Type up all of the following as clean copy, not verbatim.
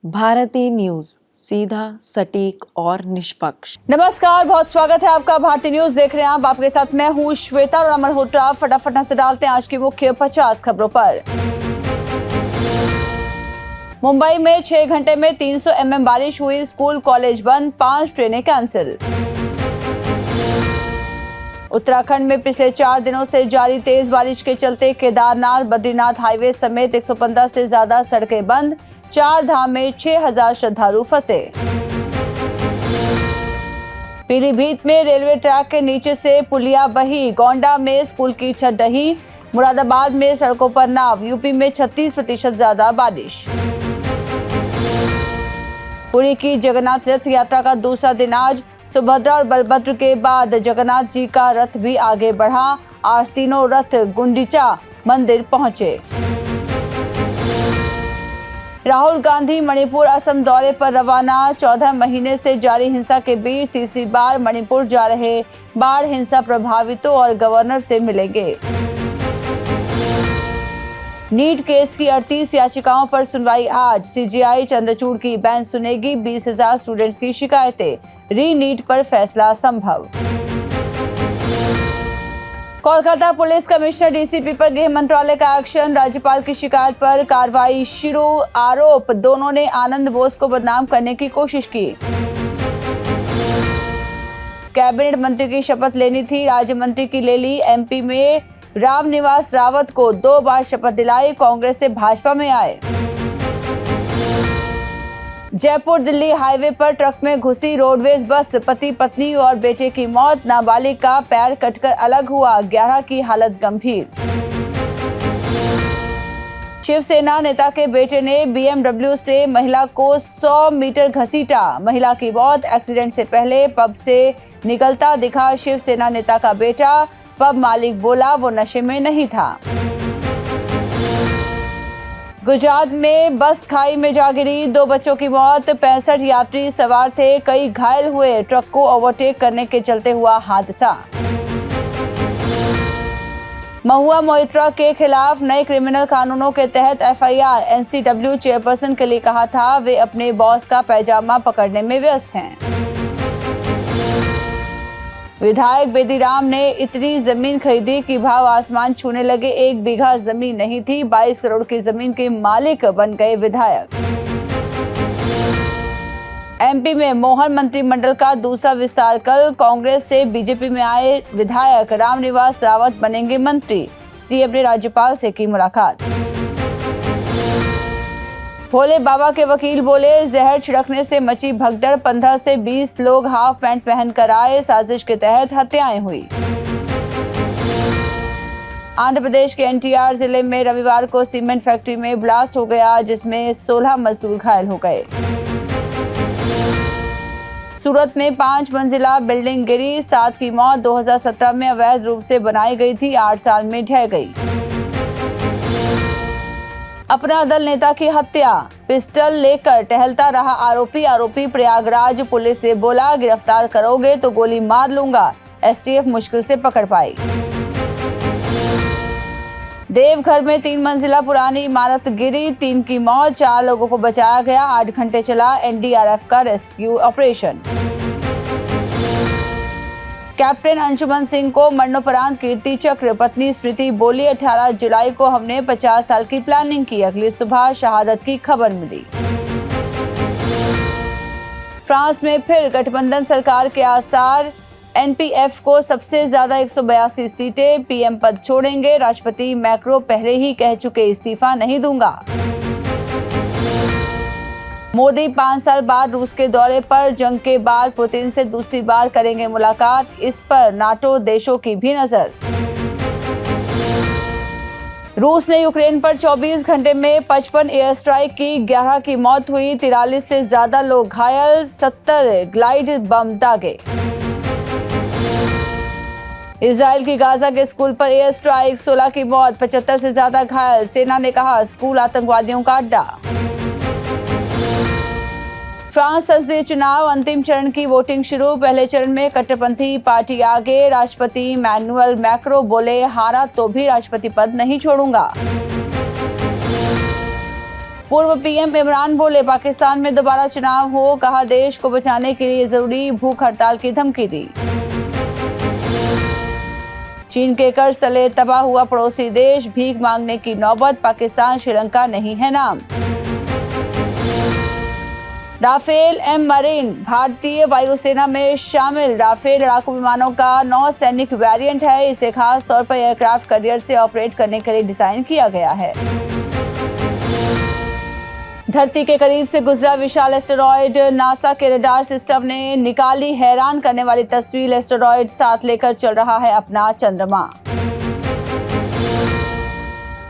Bharti news, सीधा, सटीक और निष्पक्ष। नमस्कार, बहुत स्वागत है आपका। भारती न्यूज देख रहे हैं आप। आपके साथ मैं हूं श्वेता और अमर होत्रा। फटाफट नजर डालते हैं आज की मुख्य 50 खबरों पर। मुंबई में 6 घंटे में 300 mm बारिश हुई, स्कूल कॉलेज बंद, 5 ट्रेनें कैंसिल। उत्तराखंड में पिछले 4 दिनों से जारी तेज बारिश के चलते केदारनाथ बद्रीनाथ हाईवे समेत 115 से ज्यादा सड़कें बंद, 4 धाम में 6000 श्रद्धालु फंसे। पीलीभीत में रेलवे ट्रैक के नीचे से पुलिया बही, गोंडा में स्कूल की छत ढही, मुरादाबाद में सड़कों पर नाव, यूपी में 36% ज्यादा बारिश। पुरी की जगन्नाथ रथ यात्रा का दूसरा दिन आज, सुभद्रा और बलभद्र के बाद जगन्नाथ जी का रथ भी आगे बढ़ा। आज तीनों रथ गुंडीचा मंदिर पहुंचे। राहुल गांधी मणिपुर असम दौरे पर रवाना, 14 महीने से जारी हिंसा के बीच तीसरी बार मणिपुर जा रहे बाढ़ हिंसा प्रभावितों और गवर्नर से मिलेंगे। नीट केस की 38 याचिकाओं पर सुनवाई आज, सीजेआई चंद्रचूड़ की बेंच सुनेगी 20,000 स्टूडेंट्स की शिकायतें, री नीट पर फैसला संभव। कोलकाता पुलिस कमिश्नर डीसीपी पर गृह मंत्रालय का एक्शन, राज्यपाल की शिकायत पर कार्रवाई शुरू, आरोप दोनों ने आनंद बोस को बदनाम करने की कोशिश की। कैबिनेट मंत्री की शपथ लेनी थी, राज्य मंत्री की ले ली, एमपी में रामनिवास रावत को 2 बार शपथ दिलाई, कांग्रेस से भाजपा में आए। जयपुर दिल्ली हाईवे पर ट्रक में घुसी रोडवेज बस, पति पत्नी और बेटे की मौत, नाबालिग का पैर कटकर अलग हुआ, 11 की हालत गंभीर। शिवसेना नेता के बेटे ने बीएमडब्ल्यू से महिला को 100 मीटर घसीटा, महिला की मौत, एक्सीडेंट से पहले पब से निकलता दिखा शिवसेना नेता का बेटा, पब मालिक बोला वो नशे में नहीं था। गुजरात में बस खाई में जा गिरी, 2 बच्चों की मौत, 65 यात्री सवार थे, कई घायल हुए, ट्रक को ओवरटेक करने के चलते हुआ हादसा। महुआ मोइत्रा के खिलाफ नए क्रिमिनल कानूनों के तहत एफआईआर, एनसीडब्ल्यू चेयरपर्सन के लिए कहा था वे अपने बॉस का पैजामा पकड़ने में व्यस्त हैं। विधायक बेदीराम ने इतनी जमीन खरीदी कि भाव आसमान छूने लगे, 1 बीघा जमीन नहीं थी, 22 करोड़ की जमीन के मालिक बन गए विधायक। एमपी में मोहन मंत्रिमंडल का दूसरा विस्तार कल, कांग्रेस से बीजेपी में आए विधायक रामनिवास रावत बनेंगे मंत्री, सीएम ने राज्यपाल से की मुलाकात। भोले बाबा के वकील बोले जहर छिड़कने से मची भगदड़, 15 से 20 लोग हाफ पैंट पहनकर आए, साजिश के तहत हत्याएं हुई। आंध्र प्रदेश के एनटीआर जिले में रविवार को सीमेंट फैक्ट्री में ब्लास्ट हो गया, जिसमें 16 मजदूर घायल हो गए। सूरत में 5 मंजिला बिल्डिंग गिरी, 7 की मौत, 2017 में अवैध रूप से बनाई गई थी, 8 साल में ढह गई। अपना दल नेता की हत्या, पिस्टल लेकर टहलता रहा आरोपी प्रयागराज पुलिस से बोला गिरफ्तार करोगे तो गोली मार लूंगा, एसटीएफ मुश्किल से पकड़ पाई। देवघर में 3 मंजिला पुरानी इमारत गिरी, 3 की मौत, 4 लोगों को बचाया गया, 8 घंटे चला एनडीआरएफ का rescue operation. Captain Anshuman Singh को मरणोपरांत कीर्ति चक्र, पत्नी स्मृति बोली 18 जुलाई को हमने 50 साल की प्लानिंग की, अगली सुबह शहादत की खबर मिली। फ्रांस में फिर गठबंधन सरकार के आसार, एनपीएफ को सबसे ज्यादा 182 सीटें, पीएम पद छोड़ेंगे, राष्ट्रपति मैक्रो पहले ही कह चुके इस्तीफा नहीं दूंगा। मोदी 5 साल बाद रूस के दौरे पर, जंग के बाद पुतिन से दूसरी बार करेंगे मुलाकात, इस पर नाटो देशों की भी नजर। रूस ने यूक्रेन पर 24 घंटे में 55 एयर स्ट्राइक की, 11 की मौत हुई, 43 से ज्यादा लोग घायल, 70 ग्लाइड बम दागे। इजराइल की गाजा के स्कूल पर एयर स्ट्राइक, 16 की मौत, 75 से ज्यादा घायल, सेना ने कहा स्कूल आतंकवादियों का अड्डा। फ्रांस संसदीय चुनाव अंतिम चरण की वोटिंग शुरू, पहले चरण में कट्टरपंथी पार्टी आगे, राष्ट्रपति इमैनुअल मैक्रो बोले हारा तो भी राष्ट्रपति पद नहीं छोड़ूंगा। पूर्व पीएम इमरान बोले पाकिस्तान में दोबारा चुनाव हो, कहा देश को बचाने के लिए जरूरी, भूख हड़ताल की धमकी दी। चीन के कर्ज तले तबाह हुआ पड़ोसी देश, भीख मांगने की नौबत, पाकिस्तान श्रीलंका नहीं है नाम। राफेल एम मरीन भारतीय वायुसेना में शामिल। राफेल लड़ाकू विमानों का नौसैनिक वेरिएंट है। इसे खास तौर पर एयरक्राफ्ट कैरियर से ऑपरेट करने के लिए डिजाइन किया गया है। धरती के करीब से गुजरा विशाल एस्टेरॉयड, नासा के रडार सिस्टम ने निकाली हैरान करने वाली तस्वीर। एस्टेरॉयड साथ लेकर चल रहा है अपना चंद्रमा।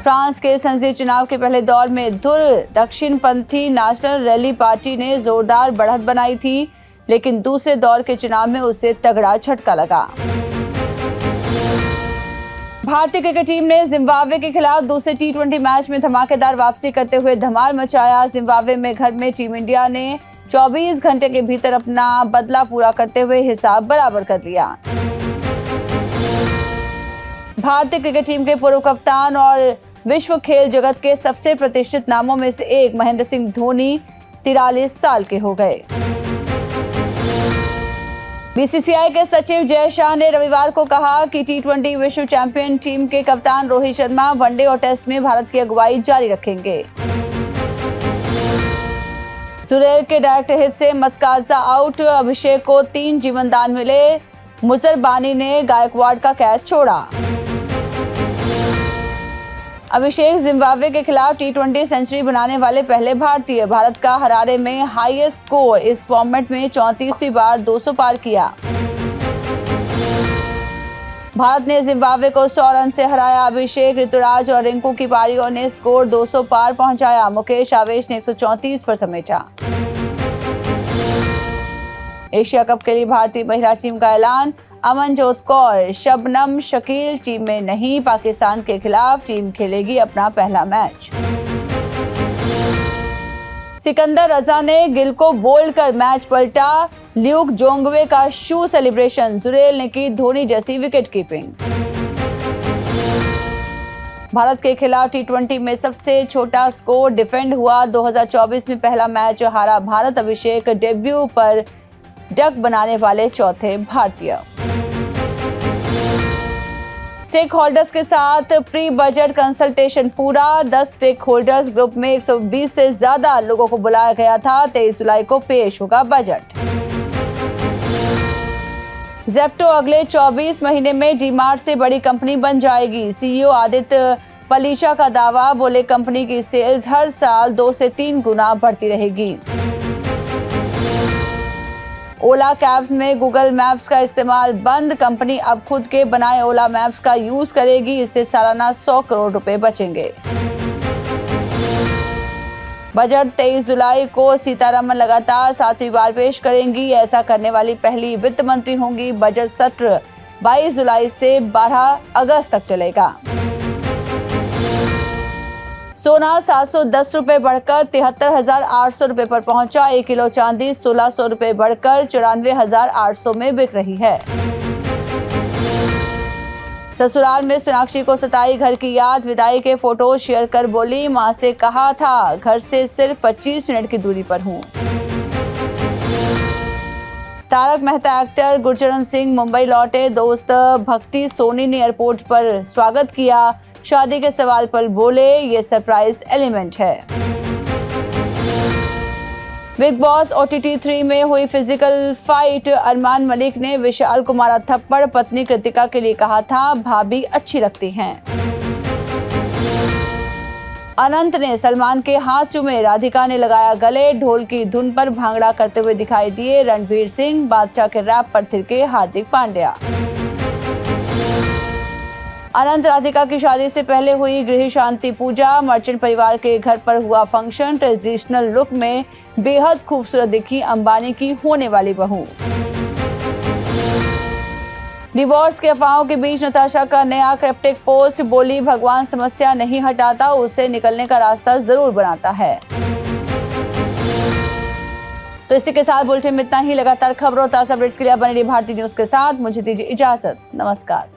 फ्रांस के संसदीय चुनाव के पहले दौर में धुर दक्षिणपंथी नेशनल रैली पार्टी ने जोरदार बढ़त बनाई थी, लेकिन दूसरे दौर के चुनाव में उसे तगड़ा झटका लगा। भारतीय क्रिकेट टीम ने जिम्बाब्वे के खिलाफ दूसरे टी20 मैच में धमाकेदार वापसी करते हुए धमाल मचाया। जिम्बाब्वे में घर में टीम इंडिया ने 24 घंटे के भीतर अपना बदला पूरा करते हुए हिसाब बराबर कर लिया। भारतीय क्रिकेट टीम के पूर्व कप्तान और विश्व खेल जगत के सबसे प्रतिष्ठित नामों में से एक महेंद्र सिंह धोनी 43 साल के हो गए। बीसीसीआई के सचिव जय शाह ने रविवार को कहा कि टी20 विश्व चैंपियन टीम के कप्तान रोहित शर्मा वनडे और टेस्ट में भारत की अगुवाई जारी रखेंगे। जुरेल के डायरेक्ट हिट से मस्काजा आउट, अभिषेक को 3 जीवनदान मिले। मुजरबानी ने गायकवाड़ का कैच छोड़ा। अभिषेक जिम्बाब्वे के खिलाफ टी20 सेंचुरी बनाने वाले पहले भारतीय। भारत का हरारे में हाईएस्ट स्कोर, इस फॉर्मेट में 34वीं बार 200 पार किया। भारत ने जिम्बाब्वे को 100 रन से हराया। अभिषेक, ऋतुराज और रिंकू की पारियों ने स्कोर 200 पार पहुंचाया। मुकेश आवेश ने 134 पर समेटा। एशिया कप के लिए भारतीय महिला टीम का ऐलान। अमनजोत कौर, शबनम शकील टीम में नहीं। पाकिस्तान के खिलाफ टीम खेलेगी अपना पहला मैच। सिकंदर रजा ने गिल को बोल्ड कर मैच पलटा। ल्यूक जोंगवे का शू सेलिब्रेशन। जुरेल ने की धोनी जैसी विकेट कीपिंग। भारत के खिलाफ टी20 में सबसे छोटा स्कोर डिफेंड हुआ। 2024 में पहला मैच हारा भारत। अभिषेक डेब्यू पर डक बनाने वाले चौथे भारतीय। स्टेक होल्डर्स के साथ प्री बजट कंसल्टेशन पूरा। 10 स्टेक होल्डर्स ग्रुप में 120 से ज्यादा लोगों को बुलाया गया था। 23 जुलाई को पेश होगा बजट। ज़ेप्टो अगले 24 महीने में डीमार्ट से बड़ी कंपनी बन जाएगी। सीईओ आदित्य पलीचा का दावा। बोले कंपनी की सेल्स हर साल 2 से 3 गुना बढ़ती रहेगी। ओला कैब्स में गूगल मैप्स का इस्तेमाल बंद। कंपनी अब खुद के बनाए ओला मैप्स का यूज करेगी। इससे सालाना 100 करोड़ रुपए बचेंगे। बजट 23 जुलाई को सीतारमण लगातार 7वीं बार पेश करेंगी। ऐसा करने वाली पहली वित्त मंत्री होंगी। बजट सत्र 22 जुलाई से 12 अगस्त तक चलेगा। सोना 710 रुपए बढ़कर 73,800 रुपए पर पहुंचा। 1 किलो चांदी 1,600 रुपए बढ़कर 94,800 में बिक रही है। ससुराल में सोनाक्षी को सताई घर की याद। विदाई के फोटो शेयर कर बोली, मां से कहा था घर से सिर्फ 25 मिनट की दूरी पर हूं। तारक मेहता एक्टर गुरचरण सिंह मुंबई लौटे। दोस्त भक्ति सोनी ने एयरपोर्ट पर स्वागत किया। शादी के सवाल पर बोले, ये सरप्राइज एलिमेंट है। बिग बॉस OTT 3 में हुई फिजिकल फाइट। अरमान मलिक ने विशाल को मारा थप्पड़। पत्नी कृतिका के लिए कहा था भाभी अच्छी लगती हैं। अनंत ने सलमान के हाथ चूमे। राधिका ने लगाया गले। ढोल की धुन पर भांगड़ा करते हुए दिखाई दिए रणवीर सिंह। बादशाह के रैप पर थिरके हार्दिक पांड्या। अनंत राधिका की शादी से पहले हुई गृह शांति पूजा। मर्चेंट परिवार के घर पर हुआ फंक्शन। ट्रेडिशनल लुक में बेहद खूबसूरत दिखी अंबानी की होने वाली बहू। डिवोर्स के अफवाहों के बीच नताशा का नया क्रिप्टिक पोस्ट। बोली, भगवान समस्या नहीं हटाता, उसे निकलने का रास्ता जरूर बनाता है। तो इसी के साथ बुलेटिन में इतना ही। लगातार खबरों ताजा अपडेट्स के लिए बने रहिए भारतीय न्यूज के साथ। मुझे दीजिए इजाजत। नमस्कार।